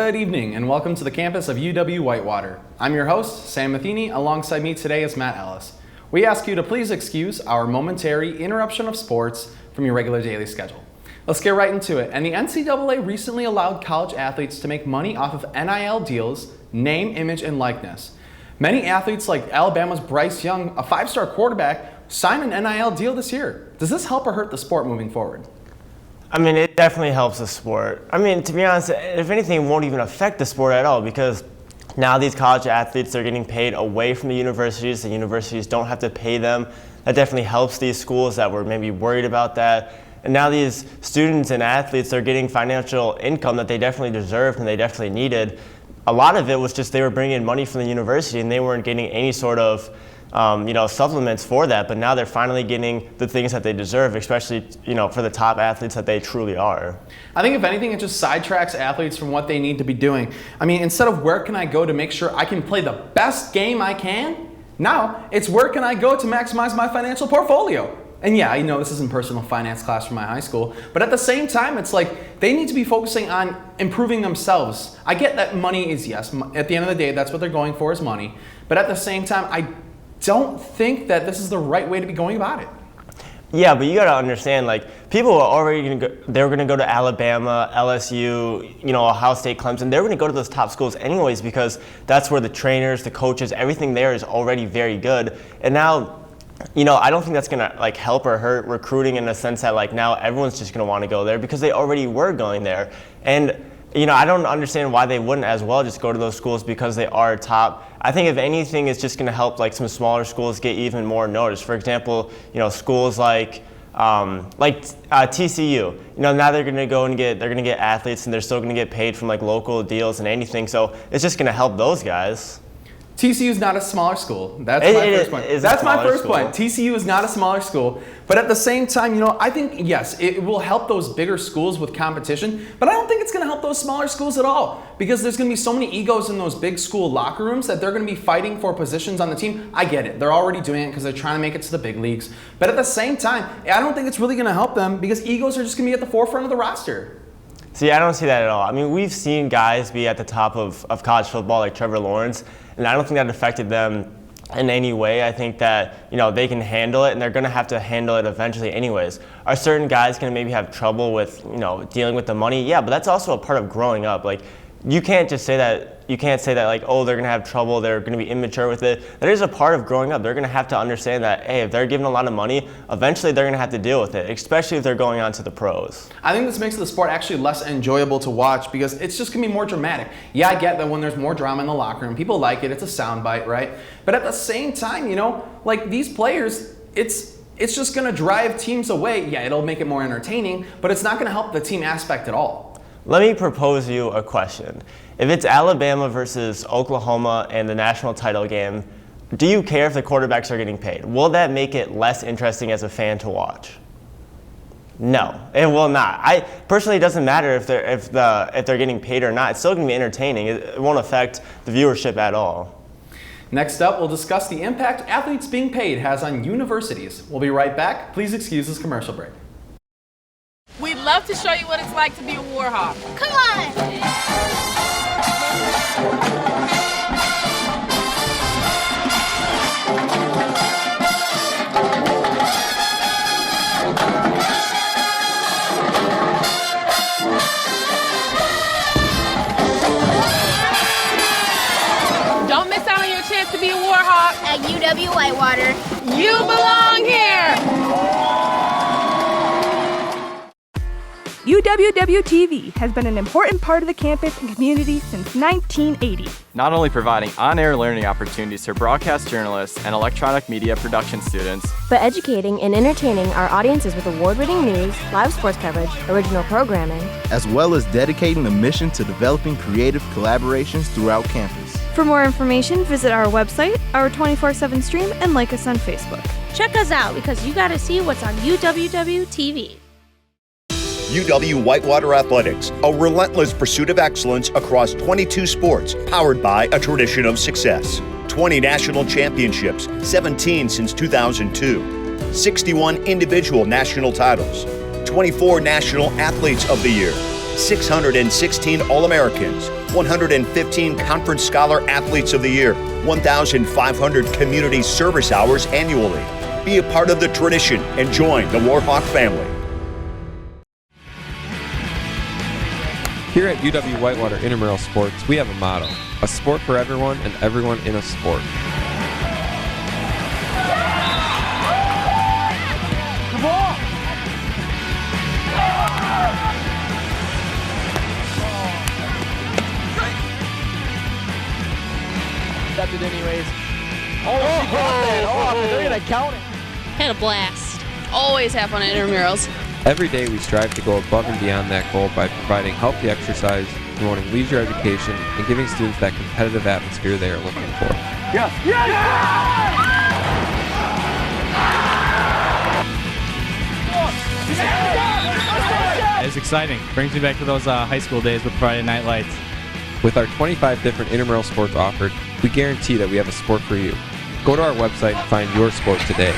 Good evening and welcome to the campus of UW-Whitewater. I'm your host, Sam Matheny. Alongside me today is Matt Ellis. We ask you to please excuse our momentary interruption of sports from your regular daily schedule. Let's get right into it. And the NCAA recently allowed college athletes to make money off of NIL deals, name, image, and likeness. Many athletes like Alabama's Bryce Young, a five-star quarterback, signed an NIL deal this year. Does this help or hurt the sport moving forward? I mean, it definitely helps the sport. I mean, to be honest, if anything, it won't even affect the sport at all because now these college athletes are getting paid away from the universities. The universities don't have to pay them. That definitely helps these schools that were maybe worried about that. And now these students and athletes are getting financial income that they definitely deserved and they definitely needed. A lot of it was just they were bringing in money from the university and they weren't getting any sort of supplements for that, but now they're finally getting the things that they deserve, especially, for the top athletes that they truly are. I think if anything, it just sidetracks athletes from what they need to be doing. I mean, instead of where can I go to make sure I can play the best game I can, now it's where can I go to maximize my financial portfolio. And yeah, I know this isn't personal finance class from my high school, but at the same time, it's like they need to be focusing on improving themselves. I get that money is, yes, at the end of the day, that's what they're going for is money. But at the same time, I don't think that this is the right way to be going about it. Yeah, but you got to understand, people are already going to go, they're going to go to Alabama, LSU, Ohio State, Clemson. They're going to go to those top schools anyways because that's where the trainers, the coaches, everything there is already very good. And now, I don't think that's going to help or hurt recruiting in the sense that now everyone's just going to want to go there because they already were going there. And I don't understand why they wouldn't as well just go to those schools because they are top. I think if anything, it's just going to help some smaller schools get even more noticed. For example, schools like TCU. Now they're going to go and they're going to get athletes and they're still going to get paid from local deals and anything. So it's just going to help those guys. TCU is not a smaller school. That's my first point. That's my first point. TCU is not a smaller school. But at the same time, I think, yes, it will help those bigger schools with competition, but I don't think it's going to help those smaller schools at all because there's going to be so many egos in those big school locker rooms that they're going to be fighting for positions on the team. I get it. They're already doing it because they're trying to make it to the big leagues. But at the same time, I don't think it's really going to help them because egos are just going to be at the forefront of the roster. See, I don't see that at all. I mean, we've seen guys be at the top of college football like Trevor Lawrence, and I don't think that affected them in any way. I think that, they can handle it, and they're going to have to handle it eventually anyways. Are certain guys going to maybe have trouble with, dealing with the money? Yeah, but that's also a part of growing up. You can't just say that. You can't say that oh, they're going to have trouble, they're going to be immature with it. That is a part of growing up. They're going to have to understand that, hey, if they're given a lot of money, eventually they're going to have to deal with it, especially if they're going on to the pros. I think this makes the sport actually less enjoyable to watch because it's just going to be more dramatic. Yeah, I get that when there's more drama in the locker room, people like it, it's a soundbite, right? But at the same time, these players, it's just going to drive teams away. Yeah, it'll make it more entertaining, but it's not going to help the team aspect at all. Let me propose you a question. If it's Alabama versus Oklahoma and the national title game, do you care if the quarterbacks are getting paid? Will that make it less interesting as a fan to watch? No, it will not. Personally, it doesn't matter if they're getting paid or not. It's still going to be entertaining. It won't affect the viewership at all. Next up, we'll discuss the impact athletes being paid has on universities. We'll be right back. Please excuse this commercial break. We'd love to show you what it's like to be a Warhawk. Come on! Don't miss out on your chance to be a Warhawk. At UW-Whitewater, You belong here! UWW-TV has been an important part of the campus and community since 1980. Not only providing on-air learning opportunities for broadcast journalists and electronic media production students, but educating and entertaining our audiences with award-winning news, live sports coverage, original programming, as well as dedicating the mission to developing creative collaborations throughout campus. For more information, visit our website, our 24/7 stream, and like us on Facebook. check us out because you got to see what's on UWW-TV. UW-Whitewater Athletics, a relentless pursuit of excellence across 22 sports, powered by a tradition of success. 20 national championships, 17 since 2002. 61 individual national titles. 24 National Athletes of the Year. 616 All-Americans. 115 Conference Scholar Athletes of the Year, 1,500 community service hours annually. Be a part of the tradition and join the Warhawk family. Here at UW Whitewater Intramural Sports, we have a motto: a sport for everyone and everyone in a sport. It anyways. Oh, she got that off. They're going to count it. Had a blast. Always have fun at intramurals. Every day we strive to go above and beyond that goal by providing healthy exercise, promoting leisure education, and giving students that competitive atmosphere they are looking for. Yes! Yes! It's exciting. Brings me back to those high school days with Friday Night Lights. With our 25 different intramural sports offered, we guarantee that we have a sport for you. Go to our website and find your sport today.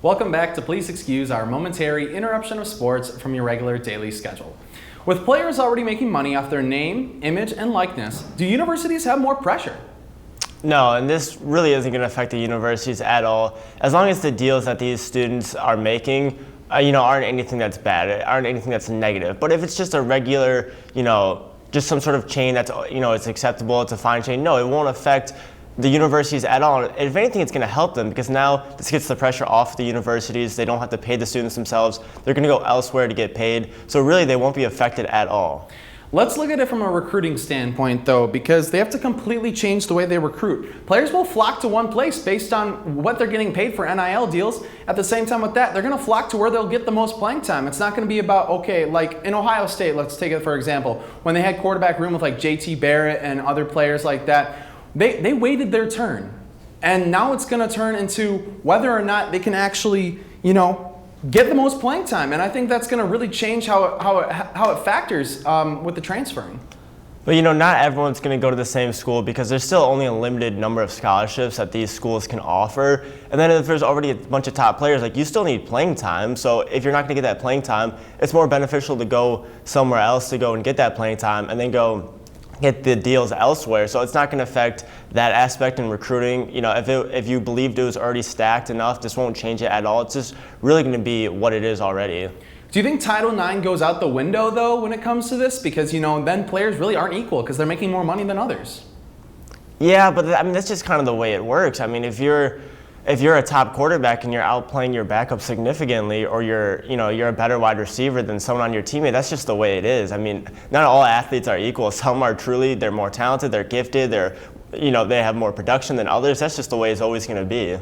Welcome back to Please Excuse our momentary interruption of sports from your regular daily schedule. With players already making money off their name, image, and likeness, do universities have more pressure? No, and this really isn't going to affect the universities at all. As long as the deals that these students are making, aren't anything that's bad, aren't anything that's negative. But if it's just a regular, just some sort of chain that's, it's acceptable, it's a fine chain, no, it won't affect the universities at all. If anything, it's going to help them because now this gets the pressure off the universities. They don't have to pay the students themselves. They're going to go elsewhere to get paid. So really, they won't be affected at all. Let's look at it from a recruiting standpoint, though, because they have to completely change the way they recruit. Players will flock to one place based on what they're getting paid for NIL deals. At the same time with that, they're going to flock to where they'll get the most playing time. It's not going to be about, okay, like in Ohio State, let's take it for example, when they had quarterback room with like JT Barrett and other players like that, they waited their turn. And now it's going to turn into whether or not they can actually, get the most playing time. And I think that's going to really change how it factors with the transferring. But not everyone's going to go to the same school because there's still only a limited number of scholarships that these schools can offer. And then if there's already a bunch of top players, you still need playing time. So if you're not going to get that playing time, it's more beneficial to go somewhere else to go and get that playing time and then go get the deals elsewhere. So it's not going to affect that aspect in recruiting. If you believed it was already stacked enough, this won't change it at all. It's just really going to be what it is already. Do you think Title IX goes out the window, though, when it comes to this? Because, then players really aren't equal because they're making more money than others. Yeah, but that's just kind of the way it works. If you're a top quarterback and you're outplaying your backup significantly, or you're a better wide receiver than someone on your teammate, that's just the way it is. Not all athletes are equal. Some are they're more talented, they're gifted, they have more production than others. That's just the way it's always going to be.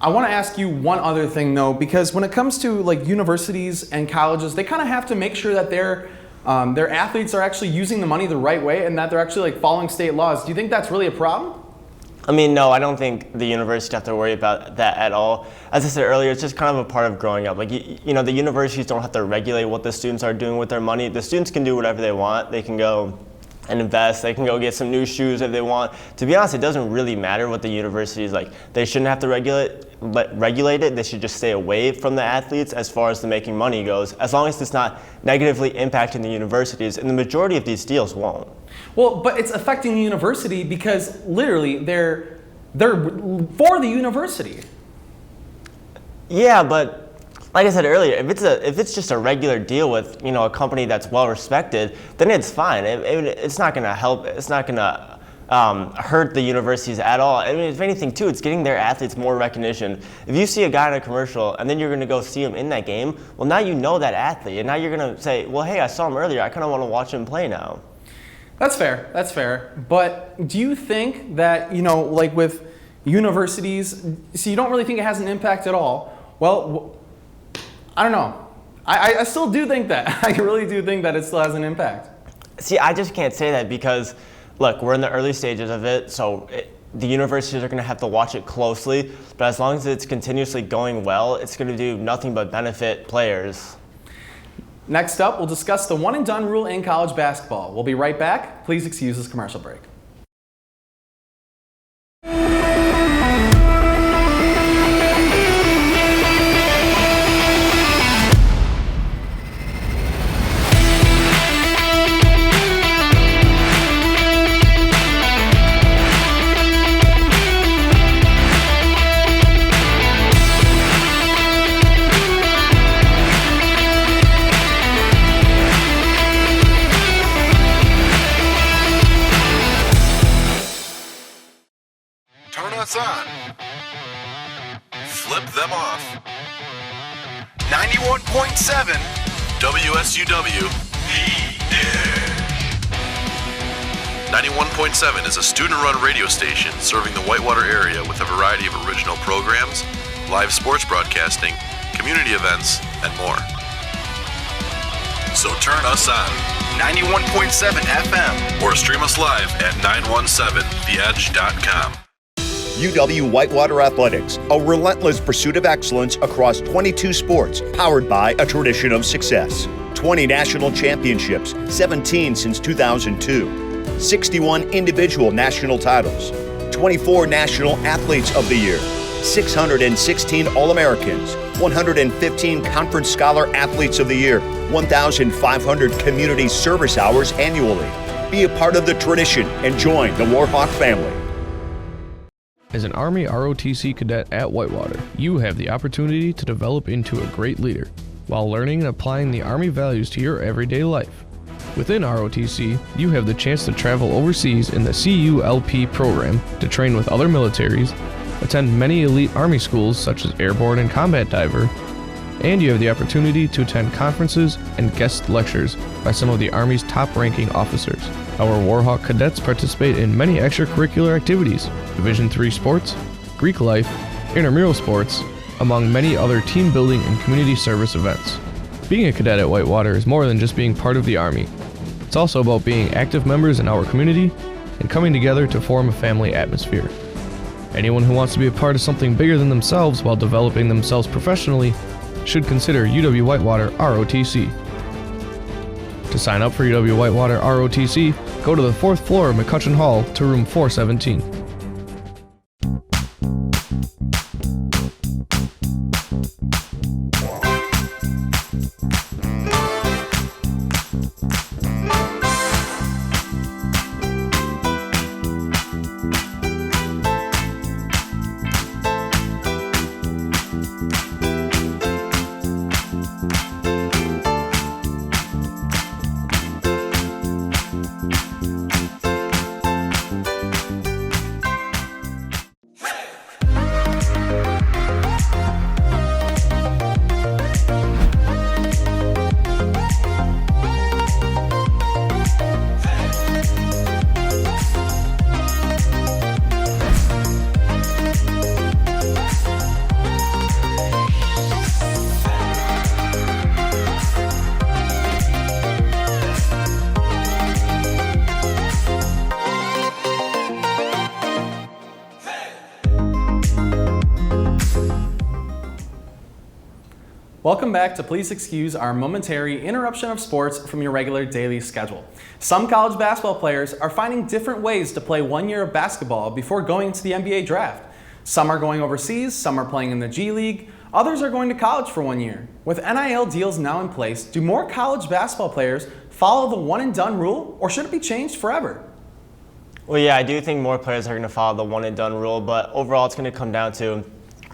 I want to ask you one other thing, though, because when it comes to universities and colleges, they kind of have to make sure that their athletes are actually using the money the right way and that they're actually following state laws. Do you think that's really a problem? No, I don't think the universities have to worry about that at all. As I said earlier, it's just kind of a part of growing up. The universities don't have to regulate what the students are doing with their money. The students can do whatever they want. They can go and invest. They can go get some new shoes if they want. To be honest, it doesn't really matter what the university is like. They shouldn't have to regulate it. They should just stay away from the athletes as far as the making money goes, as long as it's not negatively impacting the universities, and the majority of these deals won't. Well, but it's affecting the university because literally they're for the university. Yeah, but like I said earlier, if it's just a regular deal with a company that's well respected, then it's fine. It's not going to help. It's not going to hurt the universities at all. I mean, if anything, too, it's getting their athletes more recognition. If you see a guy in a commercial and then you're going to go see him in that game, well, now you know that athlete, and now you're going to say, well, hey, I saw him earlier. I kind of want to watch him play now. That's fair. That's fair. But do you think that like with universities, so you don't really think it has an impact at all? Well, I don't know. I still do think that. I really do think that it still has an impact. See, I just can't say that because, look, we're in the early stages of it, so the universities are going to have to watch it closely. But as long as it's continuously going well, it's going to do nothing but benefit players. Next up, we'll discuss the one and done rule in college basketball. We'll be right back. Please excuse this commercial break. On. Flip them off. 91.7 WSUW. 91.7 is a student-run radio station serving the Whitewater area with a variety of original programs, live sports broadcasting, community events, and more. So turn us on. 91.7 FM. Or stream us live at 917theedge.com. UW Whitewater Athletics, a relentless pursuit of excellence across 22 sports, powered by a tradition of success. 20 national championships, 17 since 2002. 61 individual national titles. 24 National Athletes of the Year. 616 All-Americans. 115 Conference Scholar Athletes of the Year. 1,500 community service hours annually. Be a part of the tradition and join the Warhawk family. As an Army ROTC cadet at Whitewater, you have the opportunity to develop into a great leader while learning and applying the Army values to your everyday life. Within ROTC, you have the chance to travel overseas in the CULP program to train with other militaries, attend many elite Army schools such as Airborne and Combat Diver, and you have the opportunity to attend conferences and guest lectures by some of the Army's top-ranking officers. Our Warhawk cadets participate in many extracurricular activities, Division III sports, Greek life, intramural sports, among many other team building and community service events. Being a cadet at Whitewater is more than just being part of the Army. It's also about being active members in our community and coming together to form a family atmosphere. Anyone who wants to be a part of something bigger than themselves while developing themselves professionally should consider UW Whitewater ROTC. To sign up for UW Whitewater ROTC, go to the 4th floor of McCutcheon Hall to room 417. Welcome back to Please Excuse our momentary interruption of sports from your regular daily schedule. Some college basketball players are finding different ways to play 1 year of basketball before going to the NBA draft. Some are going overseas, some are playing in the G League, others are going to college for 1 year. With NIL deals now in place, do more college basketball players follow the one and done rule, or should it be changed forever? Well, yeah, I do think more players are going to follow the one and done rule, but overall it's going to come down to,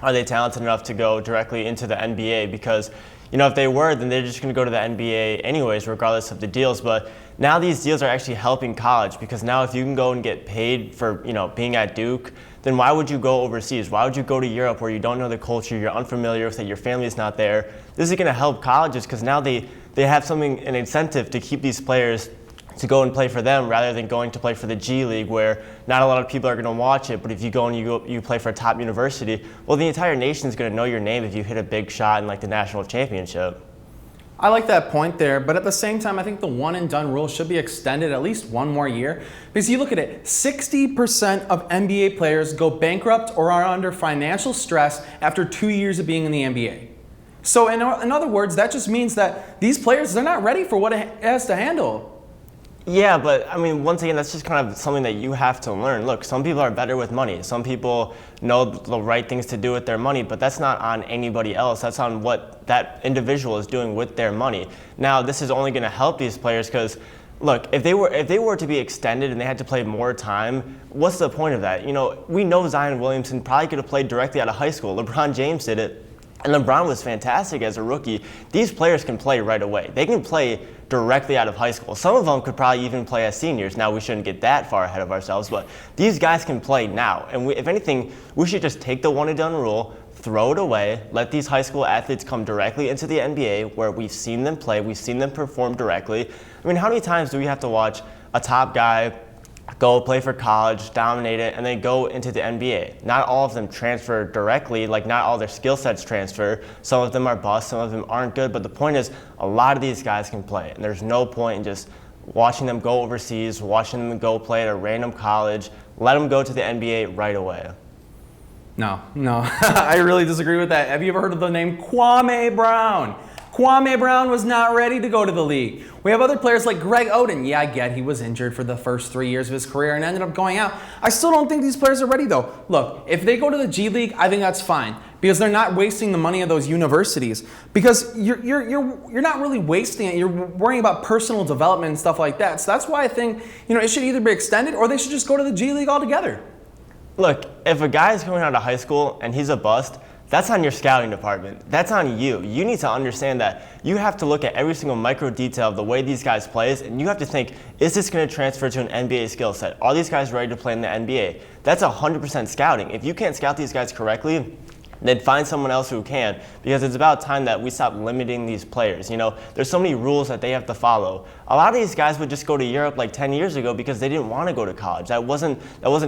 are they talented enough to go directly into the NBA? Because, you know, if they were, then they're just going to go to the NBA anyways, regardless of the deals. But now these deals are actually helping college, because now if you can go and get paid for, you know, being at Duke, then why would you go overseas? Why would you go to Europe where you don't know the culture, you're unfamiliar with it, your family's not there? This is going to help colleges, because now they have an incentive to keep these players to go and play for them rather than going to play for the G League, where not a lot of people are going to watch it, but if you go and you play for a top university, well, the entire nation is going to know your name if you hit a big shot in like the national championship. I like that point there, but at the same time, I think the one and done rule should be extended at least 1 more year, because you look at it, 60% of NBA players go bankrupt or are under financial stress after 2 years of being in the NBA. So in other words, that just means that these players, they're not ready for what it has to handle. Yeah, but I mean, once again, that's just kind of something that you have to learn. Look, some people are better with money. Some people know the right things to do with their money, but that's not on anybody else. That's on what that individual is doing with their money. Now, this is only going to help these players because, look, if they were to be extended and they had to play more time, what's the point of that? You know, we know Zion Williamson probably could have played directly out of high school. LeBron James did it. And LeBron was fantastic as a rookie. These players can play right away. They can play directly out of high school. Some of them could probably even play as seniors. Now, we shouldn't get that far ahead of ourselves, but these guys can play now. And if anything, we should just take the one and done rule, throw it away, let these high school athletes come directly into the NBA where we've seen them play, we've seen them perform directly. I mean, how many times do we have to watch a top guy go play for college, dominate it, and then go into the NBA? Not all of them transfer directly, like not all their skill sets transfer. Some of them are busts, some of them aren't good, but the point is a lot of these guys can play, and there's no point in just watching them go overseas, watching them go play at a random college. Let them go to the NBA right away. No, I really disagree with that. Have you ever heard of the name Kwame Brown? Kwame Brown was not ready to go to the league. We have other players like Greg Oden. Yeah, I get he was injured for the first 3 years of his career and ended up going out. I still don't think these players are ready though. Look, if they go to the G League, I think that's fine because they're not wasting the money of those universities. Because you're not really wasting it. You're worrying about personal development and stuff like that. So that's why I think, you know, it should either be extended or they should just go to the G League altogether. Look, if a guy's coming out of high school and he's a bust, that's on your scouting department. That's on you. You need to understand that you have to look at every single micro detail of the way these guys play, and you have to think, is this going to transfer to an NBA skill set? Are these guys ready to play in the NBA? That's 100% scouting. If you can't scout these guys correctly, then find someone else who can, because it's about time that we stop limiting these players. You know, there's so many rules that they have to follow. A lot of these guys would just go to Europe like 10 years ago because they didn't want to go to college. That wasn't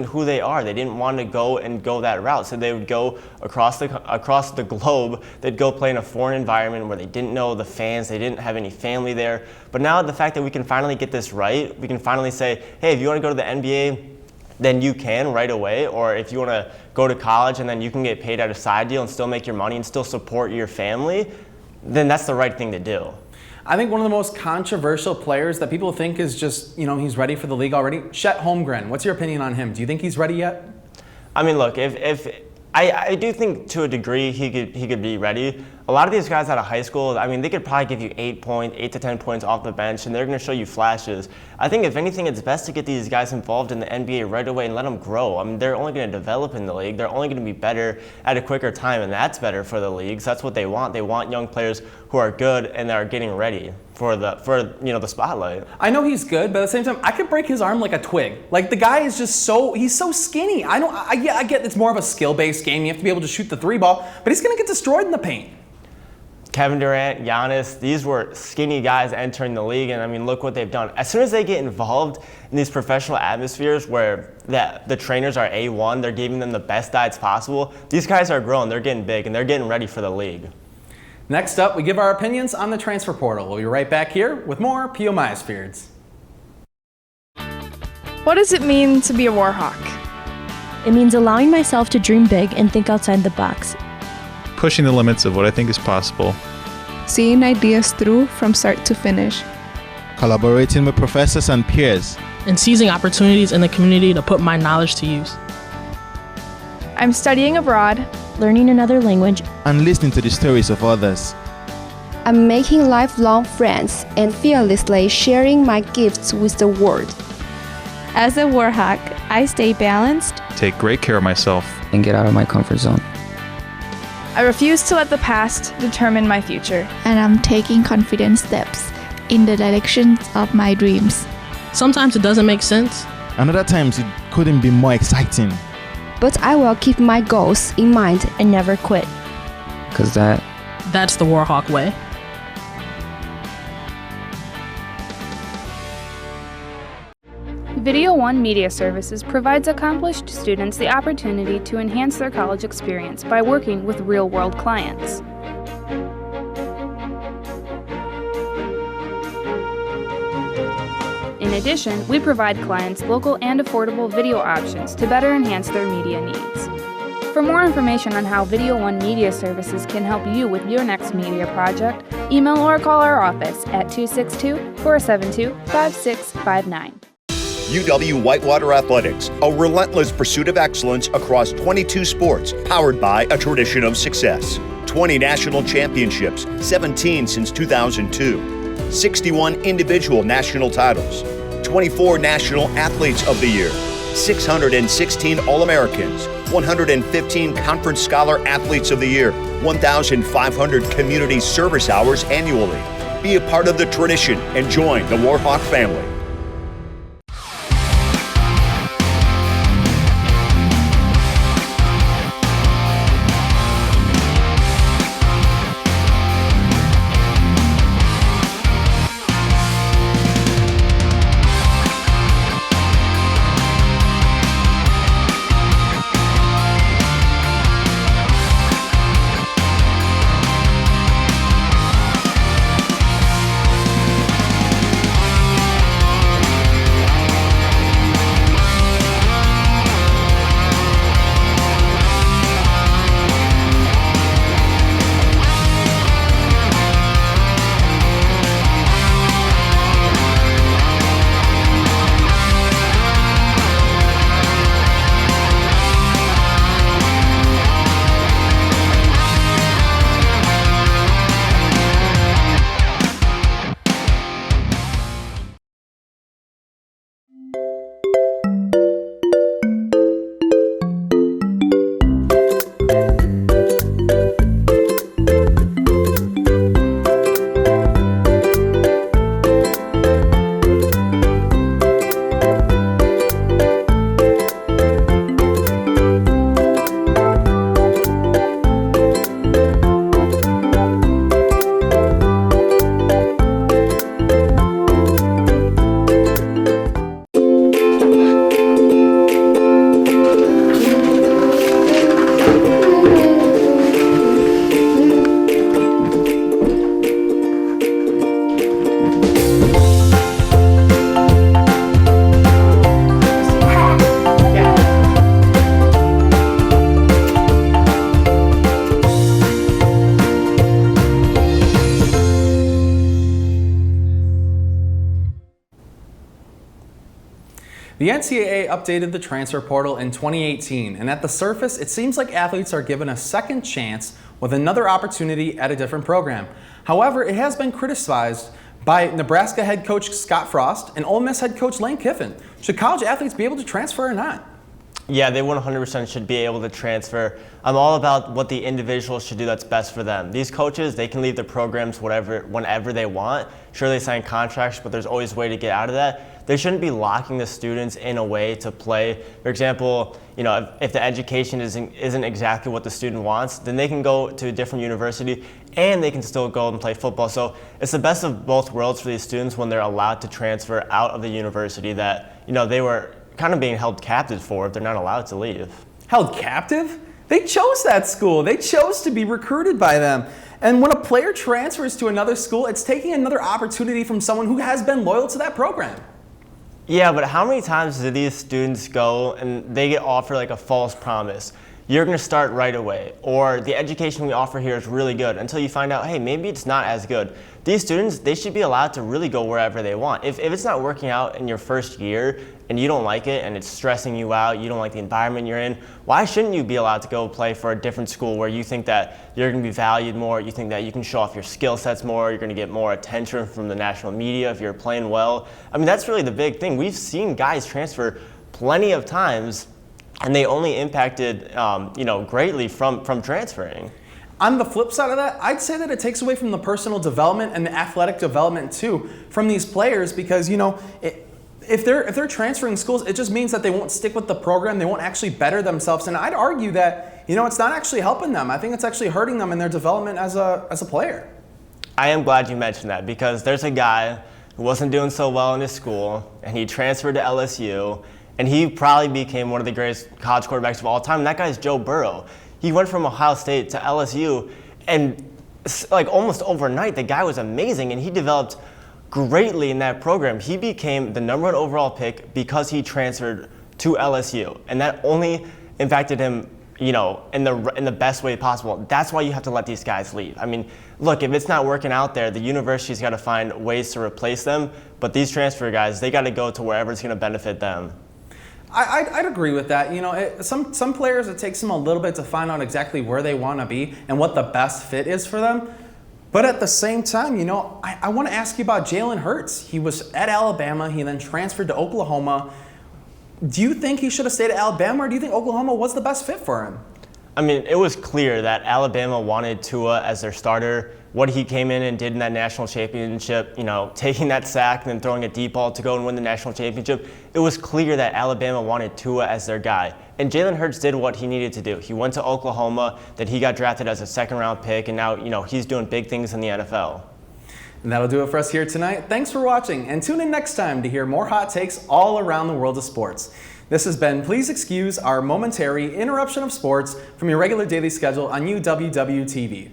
who they are. They didn't want to go that route. So they would go across the globe. They'd go play in a foreign environment where they didn't know the fans. They didn't have any family there. But now the fact that we can finally get this right, we can finally say, hey, if you want to go to the NBA, then you can right away. Or if you want to go to college and then you can get paid at a side deal and still make your money and still support your family, then that's the right thing to do. I think one of the most controversial players that people think is just, you know, he's ready for the league already, Chet Holmgren. What's your opinion on him? Do you think he's ready yet? I mean, look, I do think to a degree he could be ready. A lot of these guys out of high school, I mean, they could probably give you 8 to 10 points off the bench, and they're going to show you flashes. I think if anything, it's best to get these guys involved in the NBA right away and let them grow. I mean, they're only going to develop in the league. They're only going to be better at a quicker time, and that's better for the leagues. That's what they want. They want young players who are good and are getting ready for the spotlight. I know he's good, but at the same time, I could break his arm like a twig. Like, the guy is just he's so skinny. I get it's more of a skill-based game. You have to be able to shoot the 3-ball, but he's going to get destroyed in the paint. Kevin Durant, Giannis, these were skinny guys entering the league, and I mean, look what they've done. As soon as they get involved in these professional atmospheres where the trainers are A1, they're giving them the best diets possible, these guys are growing, they're getting big, and they're getting ready for the league. Next up, we give our opinions on the transfer portal. We'll be right back here with more PEOMIOSFYRDS. What does it mean to be a Warhawk? It means allowing myself to dream big and think outside the box. Pushing the limits of what I think is possible seeing ideas through from start to finish, collaborating with professors and peers, and seizing opportunities in the community to put my knowledge to use. I'm studying abroad, learning another language, and listening to the stories of others. I'm making lifelong friends and fearlessly sharing my gifts with the world. As a Warhawk, I stay balanced, take great care of myself, and get out of my comfort zone. I refuse to let the past determine my future. And I'm taking confident steps in the directions of my dreams. Sometimes it doesn't make sense. And other times it couldn't be more exciting. But I will keep my goals in mind and never quit. Because that's the Warhawk way. Video One Media Services provides accomplished students the opportunity to enhance their college experience by working with real-world clients. In addition, we provide clients local and affordable video options to better enhance their media needs. For more information on how Video One Media Services can help you with your next media project, email or call our office at 262-472-5659. UW Whitewater Athletics, a relentless pursuit of excellence across 22 sports, powered by a tradition of success. 20 national championships, 17 since 2002. 61 individual national titles. 24 National Athletes of the Year. 616 All-Americans. 115 Conference Scholar Athletes of the Year. 1,500 community service hours annually. Be a part of the tradition and join the Warhawk family. The NCAA updated the transfer portal in 2018, and at the surface, it seems like athletes are given a second chance with another opportunity at a different program. However, it has been criticized by Nebraska head coach Scott Frost and Ole Miss head coach Lane Kiffin. Should college athletes be able to transfer or not? Yeah, they 100% should be able to transfer. I'm all about what the individual should do that's best for them. These coaches, they can leave their programs whenever they want. Sure, they sign contracts, but there's always a way to get out of that. They shouldn't be locking the students in a way to play. For example, if the education isn't exactly what the student wants, then they can go to a different university and they can still go and play football. So it's the best of both worlds for these students when they're allowed to transfer out of the university that they were kind of being held captive for if they're not allowed to leave. Held captive? They chose that school. They chose to be recruited by them. And when a player transfers to another school, it's taking another opportunity from someone who has been loyal to that program. Yeah, but how many times do these students go and they get offered like a false promise? you're going to start right away. Or the education we offer here is really good until you find out, hey, maybe it's not as good. These students, they should be allowed to really go wherever they want. If it's not working out in your first year and you don't like it and it's stressing you out, you don't like the environment you're in, why shouldn't you be allowed to go play for a different school where you think that you're going to be valued more, you think that you can show off your skill sets more, you're going to get more attention from the national media if you're playing well? I mean, that's really the big thing. We've seen guys transfer plenty of times and they only impacted greatly from transferring. On the flip side of that, I'd say that it takes away from the personal development and the athletic development too from these players, because if they're transferring schools, it just means that they won't stick with the program, they won't actually better themselves, and I'd argue that it's not actually helping them. I think it's actually hurting them in their development as a player. I am glad you mentioned that, because there's a guy who wasn't doing so well in his school and he transferred to LSU and he probably became one of the greatest college quarterbacks of all time, and that guy's Joe Burrow. He went from Ohio State to LSU, and like almost overnight, the guy was amazing, and he developed greatly in that program. He became the #1 overall pick because he transferred to LSU, and that only impacted him, in the best way possible. That's why you have to let these guys leave. I mean, look, if it's not working out there, the university's got to find ways to replace them. But these transfer guys, they got to go to wherever it's going to benefit them. I'd agree with that. Some players, it takes them a little bit to find out exactly where they want to be and what the best fit is for them. But at the same time, I want to ask you about Jalen Hurts. He was at Alabama. He then transferred to Oklahoma. Do you think he should have stayed at Alabama, or do you think Oklahoma was the best fit for him? I mean, it was clear that Alabama wanted Tua as their starter. What he came in and did in that national championship, taking that sack and then throwing a deep ball to go and win the national championship, it was clear that Alabama wanted Tua as their guy. And Jalen Hurts did what he needed to do. He went to Oklahoma, that he got drafted as a second-round pick, and now, he's doing big things in the NFL. And that'll do it for us here tonight. Thanks for watching, and tune in next time to hear more hot takes all around the world of sports. This has been Please Excuse Our Momentary Interruption of Sports from your regular daily schedule on UWW-TV.